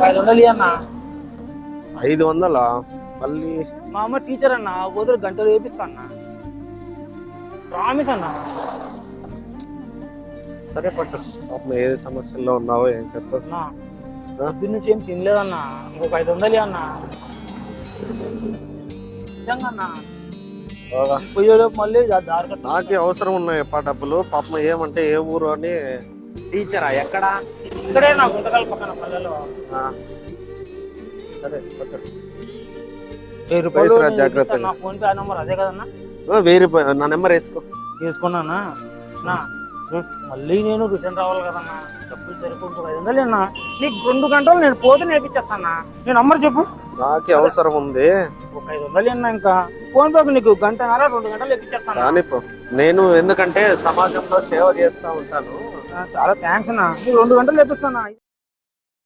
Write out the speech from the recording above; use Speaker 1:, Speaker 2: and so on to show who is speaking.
Speaker 1: 500 అన్న.
Speaker 2: 500 మళ్ళీ?
Speaker 1: మా అమ్మ టీచర్ అన్న, పోతే గంటలు వేపిస్తా అన్న, ప్రామిస్ అన్న.
Speaker 2: సరే పట్టు. పాపం ఏది సమస్యల్లో ఉన్నావో ఏం కథ.
Speaker 1: పొద్దు నుంచి ఏం తినలేదన్నా, ఇంకొక 500 అన్న. నిజంగా అన్న పోయేలోపు మళ్ళీ దారి
Speaker 2: నాకే అవసరం ఉన్నాయి డబ్బులు. పాపం ఏమంటే ఏ ఊరు అని. టీచరా ఎక్కడ?
Speaker 1: ఇక్కడే నా గుంటకల్ పక్కన పల్లెలో.
Speaker 2: సరే పట్టు.
Speaker 1: 1000 రూపాయలు
Speaker 2: జాగ్రత్త.
Speaker 1: నా ఫోన్ పే నెంబర్ అదే కదన్నా.
Speaker 2: 1000 రూపాయలు నా నెంబర్
Speaker 1: వేసుకున్నానా నా. మళ్ళీ నేను రిటర్న్ రావాలి కదన్నా, డబ్బులు సరిపోతుంది. 500 అన్నా, నీకు 2 గంటలు నేను పోతే నేర్పించేస్తానా. నీ నంబర్ చెప్పు.
Speaker 2: నాకే అవసరం ఉంది.
Speaker 1: ఒక 500 అన్నా, ఇంకా ఫోన్ పే నీకు 1 గంటన్నర 2 గంటలు ఎక్కిచ్చేస్తాను.
Speaker 2: నేను ఎందుకంటే సమాజంలో సేవ చేస్తా ఉంటాను.
Speaker 1: చాలా థ్యాంక్స్ అన్నా, నీకు 2 గంటలు ఎక్కిస్తానా.